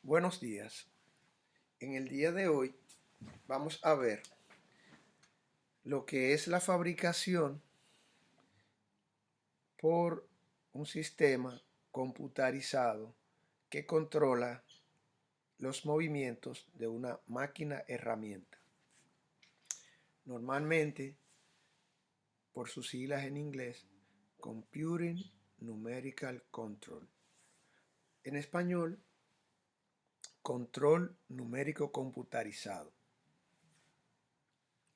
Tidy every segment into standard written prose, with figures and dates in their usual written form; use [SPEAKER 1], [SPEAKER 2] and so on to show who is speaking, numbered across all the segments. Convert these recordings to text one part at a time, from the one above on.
[SPEAKER 1] Buenos días. En el día de hoy vamos a ver lo que es la fabricación por un sistema computarizado que controla los movimientos de una máquina herramienta. Normalmente, por sus siglas en inglés, Computing Numerical Control. En español, control numérico computarizado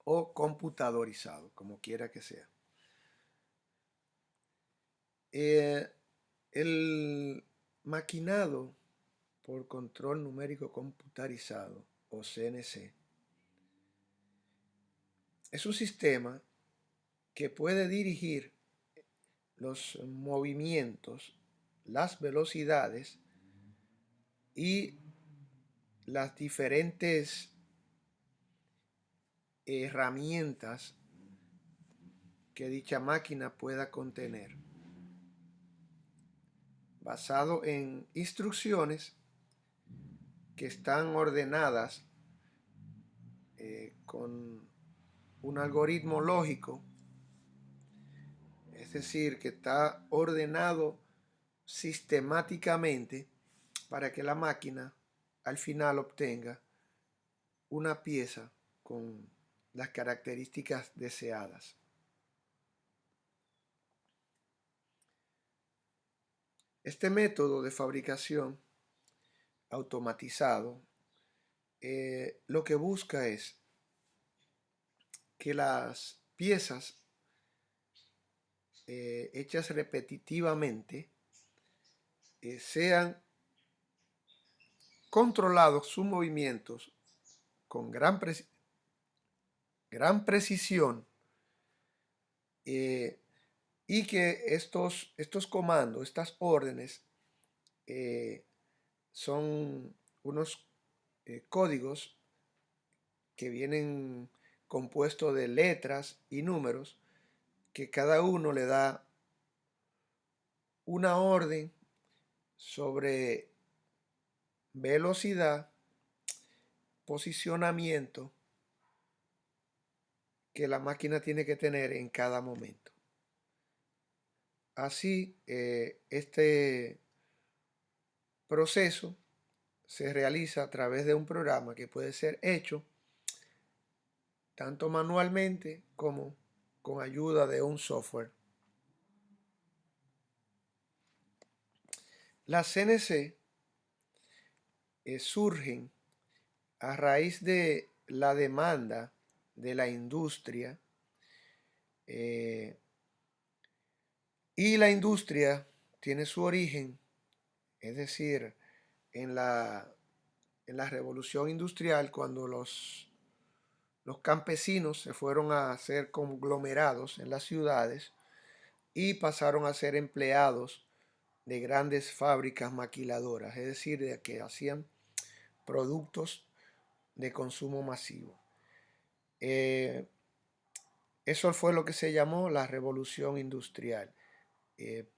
[SPEAKER 1] o computadorizado, como quiera que sea. El maquinado por control numérico computarizado, o CNC, es un sistema que puede dirigir los movimientos, las velocidades y las diferentes herramientas que dicha máquina pueda contener, basado en instrucciones que están ordenadas con un algoritmo lógico, es decir, que está ordenado sistemáticamente para que la máquina al final obtenga una pieza con las características deseadas. Este método de fabricación automatizado lo que busca es que las piezas hechas repetitivamente sean controlados sus movimientos con gran precisión, y que estos comandos, estas órdenes, son unos códigos que vienen compuestos de letras y números, que cada uno le da una orden sobre velocidad, posicionamiento que la máquina tiene que tener en cada momento. Así, este proceso se realiza a través de un programa que puede ser hecho tanto manualmente como con ayuda de un software. Las CNC surgen a raíz de la demanda de la industria, y la industria tiene su origen, es decir, en la revolución industrial, cuando los campesinos se fueron a hacer conglomerados en las ciudades y pasaron a ser empleados de grandes fábricas maquiladoras, es decir, de que hacían productos de consumo masivo. Eso fue lo que se llamó la revolución industrial, eh,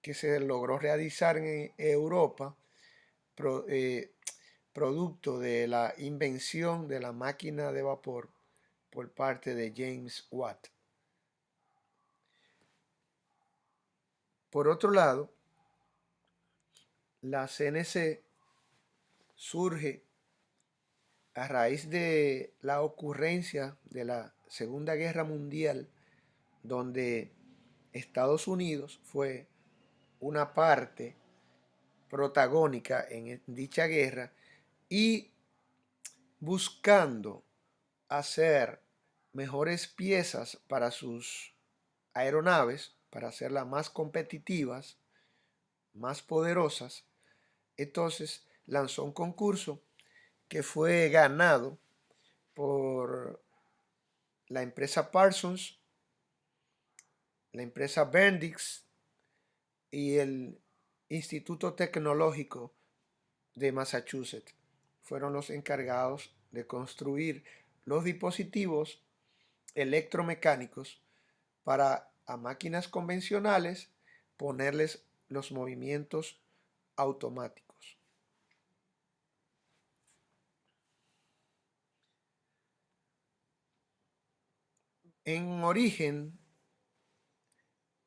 [SPEAKER 1] que se logró realizar en Europa, pro, eh, producto de la invención de la máquina de vapor por parte de James Watt. Por otro lado, la CNC surge a raíz de la ocurrencia de la Segunda Guerra Mundial, donde Estados Unidos fue una parte protagónica en dicha guerra, y buscando hacer mejores piezas para sus aeronaves, para hacerlas más competitivas, más poderosas, entonces lanzó un concurso que fue ganado por la empresa Parsons, la empresa Bendix y el Instituto Tecnológico de Massachusetts. Fueron los encargados de construir los dispositivos electromecánicos para a máquinas convencionales ponerles los movimientos automáticos. En origen,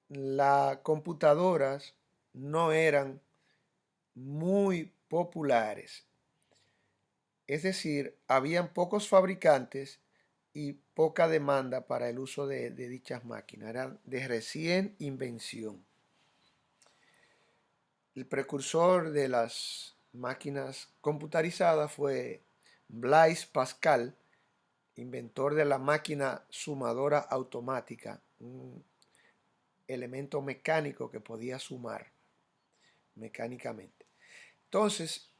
[SPEAKER 1] las computadoras no eran muy populares. Es decir, habían pocos fabricantes y poca demanda para el uso de dichas máquinas. Eran de recién invención. El precursor de las máquinas computarizadas fue Blaise Pascal, inventor de la máquina sumadora automática, un elemento mecánico que podía sumar mecánicamente. Entonces,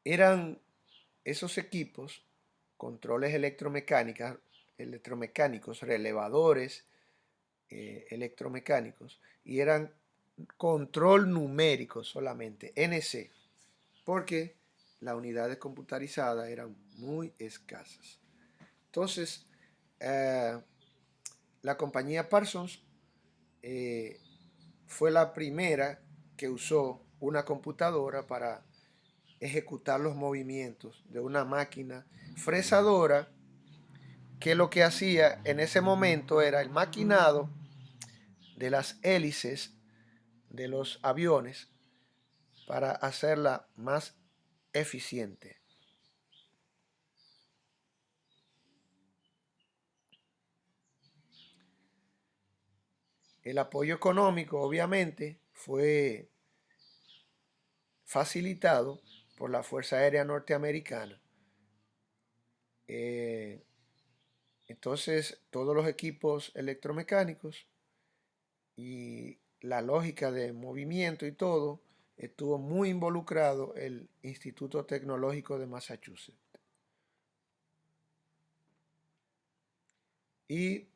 [SPEAKER 1] eran esos equipos, controles electromecánicos, relevadores electromecánicos, y eran control numérico solamente, NC, porque las unidades computarizadas eran muy escasas. Entonces, la compañía Parsons eh, fue la primera que usó una computadora para ejecutar los movimientos de una máquina fresadora que lo que hacía en ese momento era el maquinado de las hélices de los aviones para hacerla más eficiente. El apoyo económico, obviamente, fue facilitado por la Fuerza Aérea Norteamericana. Eh, entonces, todos los equipos electromecánicos y la lógica de movimiento y todo, estuvo muy involucrado el Instituto Tecnológico de Massachusetts. Y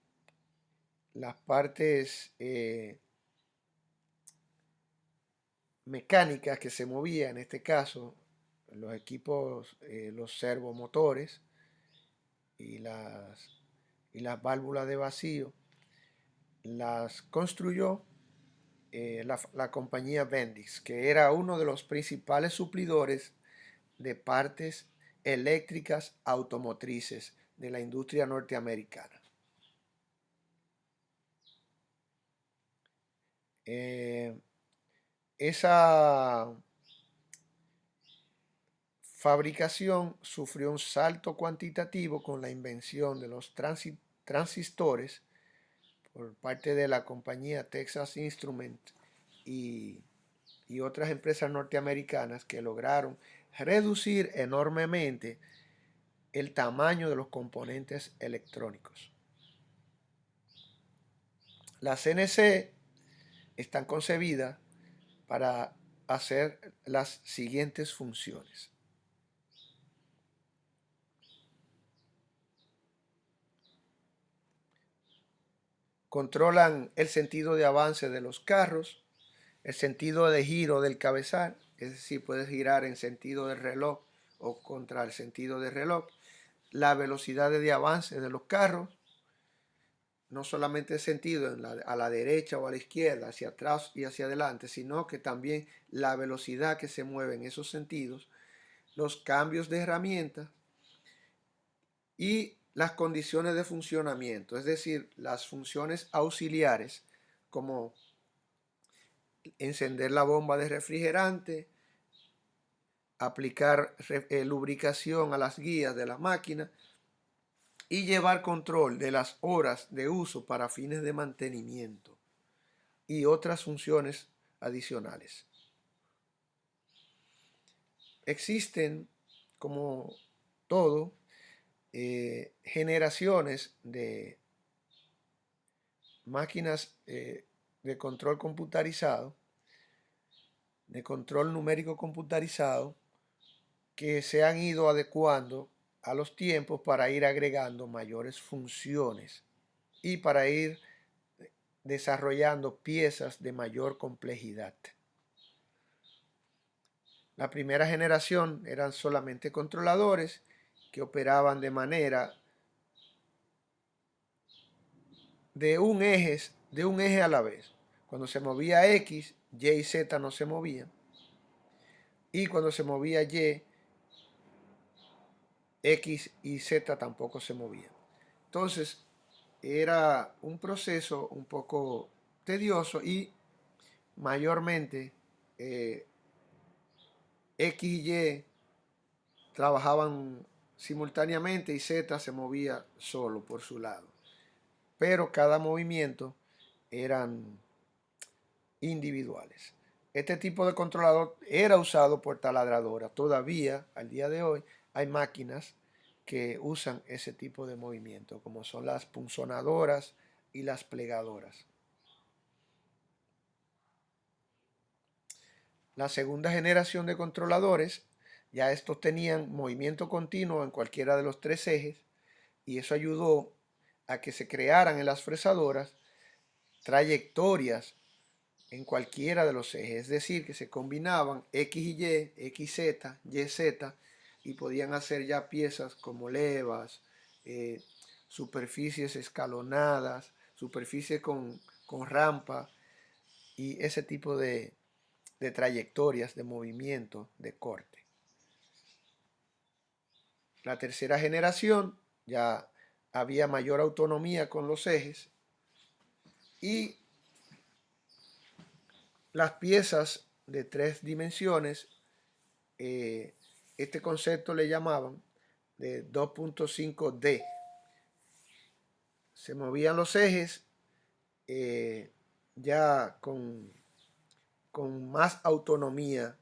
[SPEAKER 1] las partes mecánicas que se movían, en este caso, los equipos, los servomotores y las válvulas de vacío, las construyó la compañía Bendix, que era uno de los principales suplidores de partes eléctricas automotrices de la industria norteamericana. Esa fabricación sufrió un salto cuantitativo con la invención de los transistores por parte de la compañía Texas Instruments y, y otras empresas norteamericanas que lograron reducir enormemente el tamaño de los componentes electrónicos. Las CNC están concebidas para hacer las siguientes funciones. Controlan el sentido de avance de los carros, el sentido de giro del cabezal, es decir, puedes girar en sentido de reloj o contra el sentido de reloj, la velocidad de avance de los carros, no solamente el sentido a la derecha o a la izquierda, hacia atrás y hacia adelante, sino que también la velocidad que se mueve en esos sentidos, los cambios de herramientas y las condiciones de funcionamiento, es decir, las funciones auxiliares como encender la bomba de refrigerante, aplicar lubricación a las guías de la máquina y llevar control de las horas de uso para fines de mantenimiento y otras funciones adicionales. Existen, como todo, generaciones de máquinas de control computarizado, de control numérico computarizado, que se han ido adecuando a los tiempos para ir agregando mayores funciones y para ir desarrollando piezas de mayor complejidad. La primera generación eran solamente controladores que operaban de manera de un eje a la vez. Cuando se movía X, Y y Z no se movían. Y cuando se movía Y, X y Z tampoco se movían. Entonces, era un proceso un poco tedioso y mayormente eh, X y Y trabajaban simultáneamente y Z se movía solo por su lado. Pero cada movimiento eran individuales. Este tipo de controlador era usado por taladradora. Todavía, al día de hoy, hay máquinas que usan ese tipo de movimiento, como son las punzonadoras y las plegadoras. La segunda generación de controladores, ya estos tenían movimiento continuo en cualquiera de los tres ejes, y eso ayudó a que se crearan en las fresadoras trayectorias en cualquiera de los ejes, es decir, que se combinaban X y Y, XZ, YZ, y podían hacer ya piezas como levas, eh, superficies escalonadas, superficies con rampa y ese tipo de trayectorias de movimiento de corte. La tercera generación ya había mayor autonomía con los ejes y las piezas de tres dimensiones, este concepto le llamaban de 2.5D. Se movían los ejes ya con más autonomía,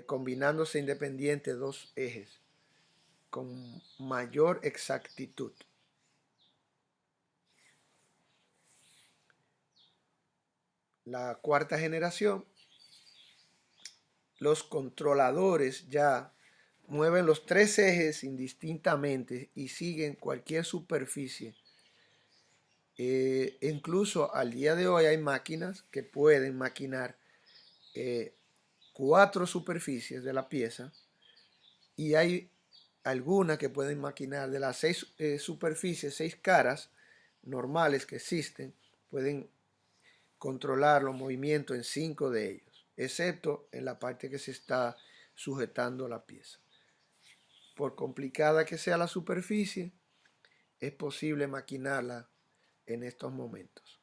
[SPEAKER 1] combinándose independiente dos ejes, con mayor exactitud. La cuarta generación, los controladores ya mueven los tres ejes indistintamente y siguen cualquier superficie. Incluso al día de hoy hay máquinas que pueden maquinar cuatro superficies de la pieza y hay algunas que pueden maquinar de las seis superficies, seis caras normales que existen, pueden controlar los movimientos en cinco de ellos, excepto en la parte que se está sujetando la pieza. Por complicada que sea la superficie, es posible maquinarla en estos momentos.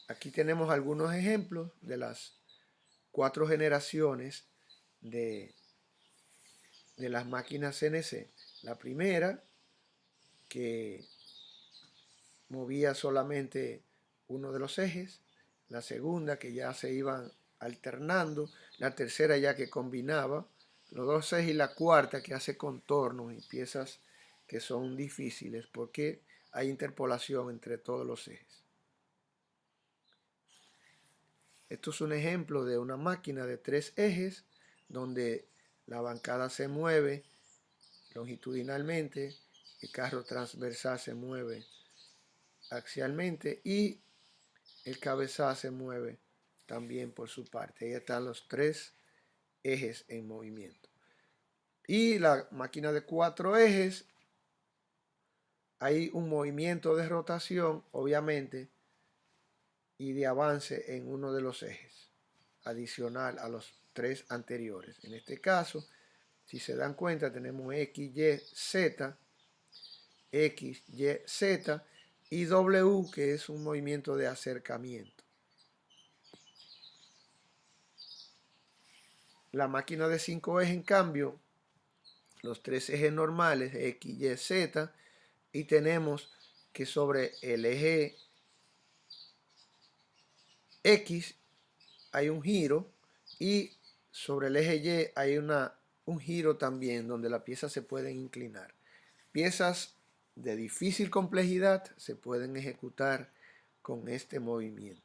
[SPEAKER 1] Aquí tenemos algunos ejemplos de las cuatro generaciones de las máquinas CNC. La primera, que movía solamente uno de los ejes. La segunda, que ya se iban alternando. La tercera, ya que combinaba los dos ejes. Y la cuarta, que hace contornos y piezas que son difíciles porque hay interpolación entre todos los ejes. Esto es un ejemplo de una máquina de tres ejes donde la bancada se mueve longitudinalmente, el carro transversal se mueve axialmente y el cabezal se mueve también por su parte. Ahí están los tres ejes en movimiento. Y la máquina de cuatro ejes, hay un movimiento de rotación, obviamente, y de avance en uno de los ejes, adicional a los tres anteriores. En este caso, si se dan cuenta, tenemos X, Y, Z, X, Y, Z y W, que es un movimiento de acercamiento. La máquina de 5 ejes, en cambio, los tres ejes normales, X, Y, Z, y tenemos que sobre el eje X hay un giro y sobre el eje Y hay un giro también donde la pieza se pueden inclinar. Piezas de difícil complejidad se pueden ejecutar con este movimiento.